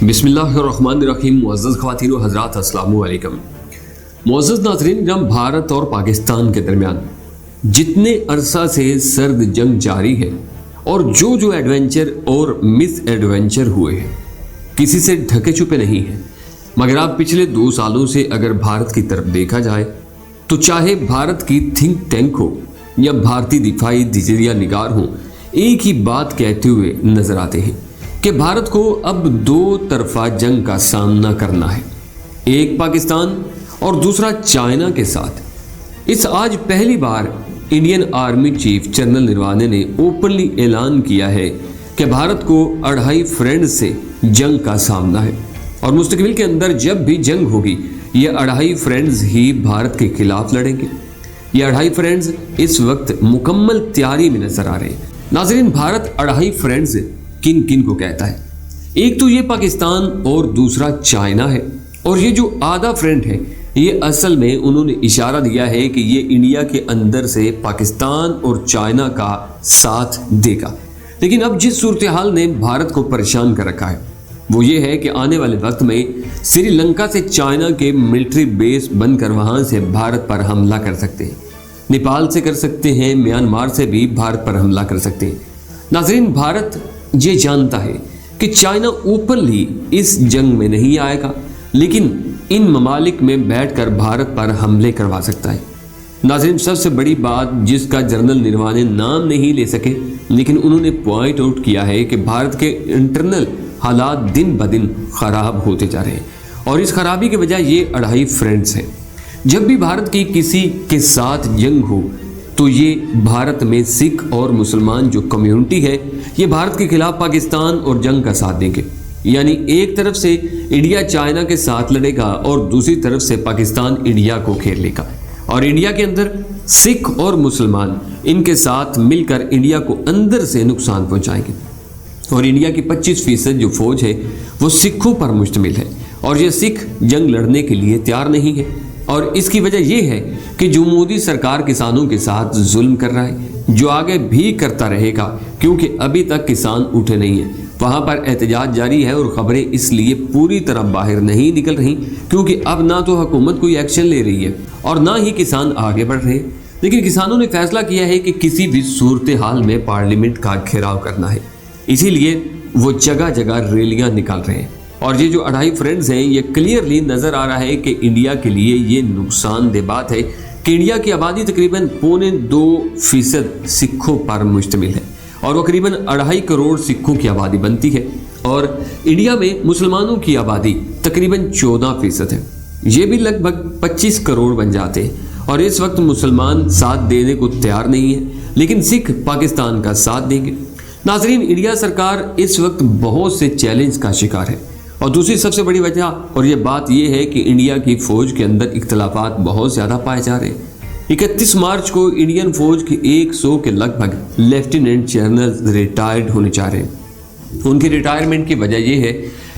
बिस्मिल्लाहिर्रहमानिर्रहीम। मुअज़्ज़ज़ ख़वातीन व हज़रात, अस्सलामु अलैकुम। मुअज़्ज़ज़ नाज़रीन, जब भारत और पाकिस्तान के दरमियान जितने अरसा से सर्द जंग जारी है और जो एडवेंचर और मिस एडवेंचर हुए हैं, किसी से ढके छुपे नहीं हैं। मगर आप पिछले 2 सालों से अगर भारत की तरफ देखा जाए तो चाहे भारत की थिंक टैंक हो या भारतीय दिफाई नज़रिया निगार हो, एक ही बात कहते हुए नजर आते हैं कि भारत को अब 2 तरफा जंग का सामना करना है, एक पाकिस्तान और दूसरा चाइना के साथ। इस आज पहली बार Indian army chief general Naravane ने ओपनली ऐलान किया है कि भारत को 2.5 फ्रेंड से जंग का सामना है और मुस्तकबिल के अंदर जब भी जंग होगी ये 2.5 फ्रेंड्स ही भारत के खिलाफ लड़ेंगे। ये 2.5 फ्रेंड्स इस वक्त मुकम्मल तैयारी में नजर आ रहे हैं। नाज़रीन, भारत 2.5 फ्रेंड्स किन किन को कहता है? एक तो ये पाकिस्तान और दूसरा चाइना है, और ये जो आधा फ्रेंड है ये असल में उन्होंने इशारा दिया है कि ये इंडिया के अंदर से पाकिस्तान और चाइना का साथ देगा। लेकिन अब जिस सूरत हाल ने भारत को परेशान कर रखा है वो ये है कि आने वाले वक्त में श्रीलंका से चाइना के मिलिट्री बेस बनकर वहां से भारत पर हमला कर सकते हैं, नेपाल से कर सकते हैं, म्यांमार से भी भारत पर हमला कर सकते हैं। नाज़रीन, भारत ये जानता है कि चाइना ओपनली इस जंग में नहीं आएगा, लेकिन इन ममालिक में बैठकर भारत पर हमले करवा सकता है। नाज़रीन, सबसे बड़ी बात जिसका जनरल नरवाने नाम नहीं ले सके, लेकिन उन्होंने पॉइंट आउट किया है कि भारत के इंटरनल हालात दिन ब दिन ख़राब होते जा रहे हैं और इस खराबी की वजह ये 2.5 फ्रेंड्स हैं। जब भी भारत की किसी के साथ जंग हो तो ये भारत में सिख और मुसलमान जो कम्युनिटी है ये भारत के खिलाफ पाकिस्तान और जंग का साथ देंगे। यानी एक तरफ से इंडिया चाइना के साथ लड़ेगा और दूसरी तरफ से पाकिस्तान इंडिया को घेर लेगा, और इंडिया के अंदर सिख और मुसलमान इनके साथ मिलकर इंडिया को अंदर से नुकसान पहुंचाएंगे। और इंडिया की 25% जो फौज है वो सिखों पर मुश्तमिल है और ये सिख जंग लड़ने के लिए तैयार नहीं है। और इसकी वजह यह है कि जो मोदी सरकार किसानों के साथ जुल्म कर रहा है, जो आगे भी करता रहेगा, क्योंकि अभी तक किसान उठे नहीं हैं। वहाँ पर एहतजाज जारी है और ख़बरें इसलिए पूरी तरह बाहर नहीं निकल रही क्योंकि अब ना तो हुकूमत कोई एक्शन ले रही है और ना ही किसान आगे बढ़ रहे। लेकिन किसानों ने फैसला किया है कि किसी भी सूरत हाल में पार्लियामेंट का घेराव करना है, इसीलिए वो जगह जगह रैलियाँ निकाल रहे हैं। और ये जो 2.5 फ्रेंड्स हैं ये क्लियरली नज़र आ रहा है कि इंडिया के लिए ये नुकसानदेह बात है कि इंडिया की आबादी तकरीबन 2.25% सिखों पर मुश्तमिल है और वो करीबन 2.5 करोड़ सिखों की आबादी बनती है, और इंडिया में मुसलमानों की आबादी तकरीबन 14% है। ये भी लगभग 25 करोड़ बन जाते हैं और इस वक्त मुसलमान साथ देने को तैयार नहीं है, लेकिन सिख पाकिस्तान का साथ देंगे। नाज़रीन, इंडिया सरकार इस वक्त बहुत से चैलेंज का शिकार है और दूसरी सबसे बड़ी वजह और ये बात यह है कि इंडिया की फ़ौज के अंदर इख्तलाफात बहुत ज़्यादा पाए जा रहे हैं। 31 मार्च को इंडियन फ़ौज के 100 के लगभग लेफ्टिनेंट जनरल रिटायर्ड होने जा रहे हैं। उनकी रिटायरमेंट की वजह यह है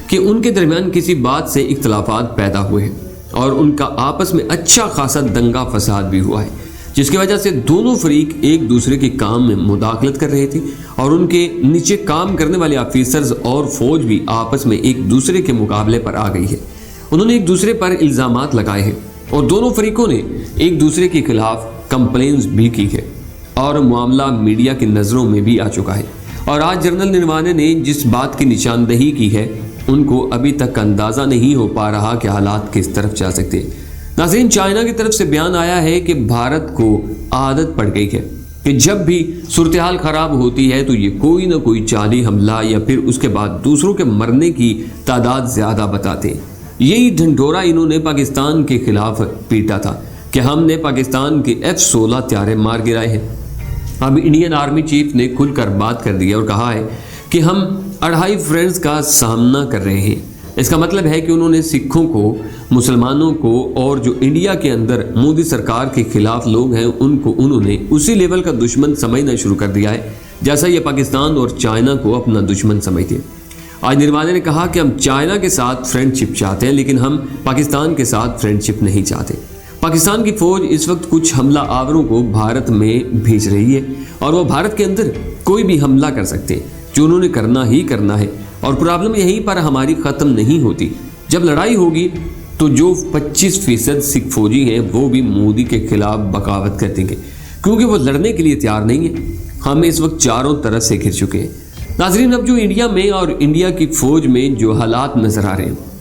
कि उनके दरमियान किसी बात से इख्तलाफात पैदा हुए हैं और उनका आपस में अच्छा खासा दंगा फसाद भी हुआ है, जिसकी वजह से दोनों फरीक एक दूसरे के काम में मुदाखलत कर रहे थे और उनके नीचे काम करने वाले ऑफिसर्स और फौज भी आपस में एक दूसरे के मुकाबले पर आ गई है। उन्होंने एक दूसरे पर इल्ज़ामात लगाए हैं और दोनों फरीकों ने एक दूसरे के खिलाफ कंप्लेंट्स भी की है और मामला मीडिया की नज़रों में भी आ चुका है। और आज जनरल नरवाने ने जिस बात की निशानदही की है उनको अभी तक अंदाज़ा नहीं हो पा रहा कि हालात किस तरफ जा सकते हैं। नाज़रीन, चाइना की तरफ से बयान आया है कि भारत को आदत पड़ गई है कि जब भी सूरत हाल ख़राब होती है तो ये कोई ना कोई चाली हमला या फिर उसके बाद दूसरों के मरने की तादाद ज़्यादा बताते हैं। यही ढंढोरा इन्होंने पाकिस्तान के खिलाफ पीटा था कि हमने पाकिस्तान के F-16 त्यारे मार गिराए हैं। अब इंडियन आर्मी चीफ ने खुलकर बात कर दी और कहा है कि हम 2.5 फ्रेंड्स का सामना कर रहे हैं। इसका मतलब है कि उन्होंने सिखों को, मुसलमानों को और जो इंडिया के अंदर मोदी सरकार के खिलाफ लोग हैं उनको उन्होंने उसी लेवल का दुश्मन समझना शुरू कर दिया है जैसा ये पाकिस्तान और चाइना को अपना दुश्मन समझते हैं। आज नरवाने ने कहा कि हम चाइना के साथ फ्रेंडशिप चाहते हैं लेकिन हम पाकिस्तान के साथ फ्रेंडशिप नहीं चाहते। पाकिस्तान की फौज इस वक्त कुछ हमला आवरों को भारत में भेज रही है और वो भारत के अंदर कोई भी हमला कर सकते हैं, जो उन्होंने करना ही करना है और प्रॉब्लम यहीं पर हमारी ख़त्म नहीं होती। जब लड़ाई होगी तो जो 25% सिख फौजी हैं वो भी मोदी के खिलाफ बगावत कर देंगे, क्योंकि वो लड़ने के लिए तैयार नहीं है। हम इस वक्त चारों तरफ से घिर चुके हैं। नाजरीन, अब जो इंडिया में और इंडिया की फौज में जो हालात नजर आ रहे हैं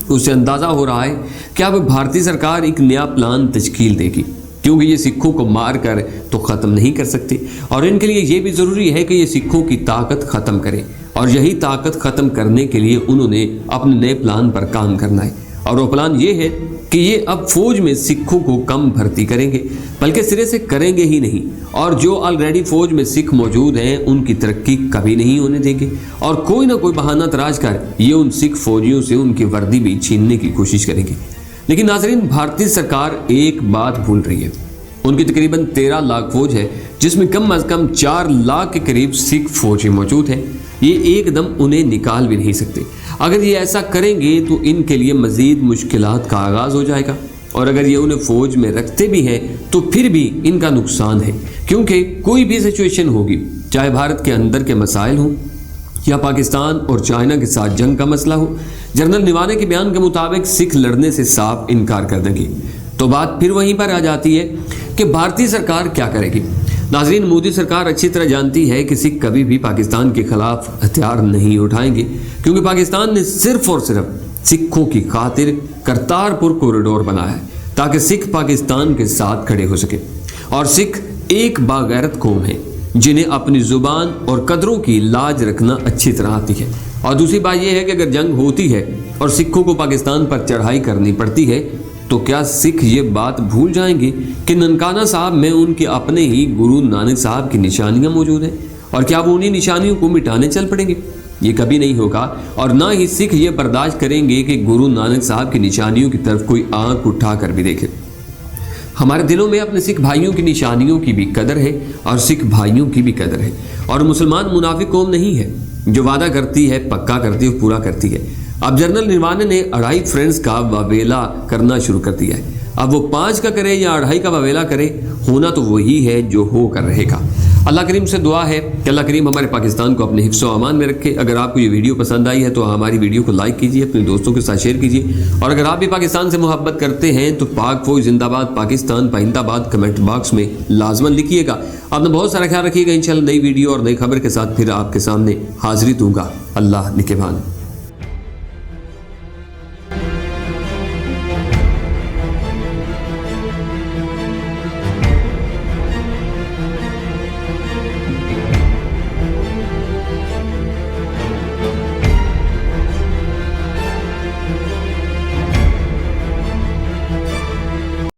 उससे अंदाज़ा हो रहा है कि अब भारतीय सरकार एक नया प्लान तश्कील देगी, क्योंकि ये सिखों को मार कर तो ख़त्म नहीं कर सकते और इनके लिए ये भी ज़रूरी है कि ये सिखों की ताकत ख़त्म करें, और यही ताकत ख़त्म करने के लिए उन्होंने अपने नए प्लान पर काम करना है। और वो प्लान ये है कि ये अब फौज में सिखों को कम भर्ती करेंगे, बल्कि सिरे से करेंगे ही नहीं, और जो ऑलरेडी फौज में सिख मौजूद हैं उनकी तरक्की कभी नहीं होने देंगे, और कोई ना कोई बहाना तराश कर ये उन सिख फौजियों से उनकी वर्दी भी छीनने की कोशिश करेंगे। लेकिन नाजरीन, भारतीय सरकार एक बात भूल रही है। उनकी तकरीबन 13 लाख फौज है, जिसमें कम अज कम 4 लाख के करीब सिख फौजी मौजूद हैं। ये एकदम उन्हें निकाल भी नहीं सकते। अगर ये ऐसा करेंगे तो इनके लिए मजीद मुश्किलात का आगाज़ हो जाएगा, और अगर ये उन्हें फौज में रखते भी हैं तो फिर भी इनका नुकसान है, क्योंकि कोई भी सिचुएशन होगी, चाहे भारत के अंदर के मसाइल हों या पाकिस्तान और चाइना के साथ जंग का मसला हो, जनरल निवाने के बयान के मुताबिक सिख लड़ने से साफ इनकार कर देंगे। तो बात फिर वहीं पर आ जाती है कि भारतीय सरकार क्या करेगी। नाजरीन, मोदी सरकार अच्छी तरह जानती है कि सिख कभी भी पाकिस्तान के खिलाफ हथियार नहीं उठाएंगे, क्योंकि पाकिस्तान ने सिर्फ और सिर्फ सिखों की खातिर करतारपुर कॉरिडोर बनाया है ताकि सिख पाकिस्तान के साथ खड़े हो सके। और सिख एक बागैरत कौम है जिन्हें अपनी जुबान और कदरों की लाज रखना अच्छी तरह आती है। और दूसरी बात यह है कि अगर जंग होती है और सिखों को पाकिस्तान पर चढ़ाई करनी पड़ती है तो क्या सिख ये बात भूल जाएंगे कि ननकाना साहब में उनके अपने ही गुरु नानक साहब की निशानियां मौजूद हैं, और क्या वो उन्हीं निशानियों को मिटाने चल पड़ेंगे? ये कभी नहीं होगा, और ना ही सिख ये बर्दाश्त करेंगे कि गुरु नानक साहब की निशानियों की तरफ कोई आंख उठा कर भी देखे। हमारे दिलों में अपने सिख भाइयों की निशानियों की भी कदर है और सिख भाइयों की भी कदर है, और मुसलमान मुनाफिक कौम नहीं है जो वादा करती है, पक्का करती है, पूरा करती है। अब जनरल निर्वाणे ने 2.5 फ्रेंड्स का वावेला करना शुरू कर दिया है। अब वो 5 का करे या 2.5 का वावेला करे, होना तो वही है जो हो कर रहेगा। अल्लाह करीम से दुआ है कि अल्लाह करीम हमारे पाकिस्तान को अपने हिफ्ज़ व अमान में रखे। अगर आपको ये वीडियो पसंद आई है तो हमारी वीडियो को लाइक कीजिए, अपने दोस्तों के साथ शेयर कीजिए, और अगर आप भी पाकिस्तान से मोहब्बत करते हैं तो पाक फौज जिंदाबाद, पाकिस्तान पाइंदाबाद कमेंट बॉक्स में लाजमन लिखिएगा। आपने बहुत सारा ख्याल रखिएगा। इंशाल्लाह नई वीडियो और नई खबर के साथ फिर आपके सामने हाजिरी दूंगा। अल्लाह निगहबान।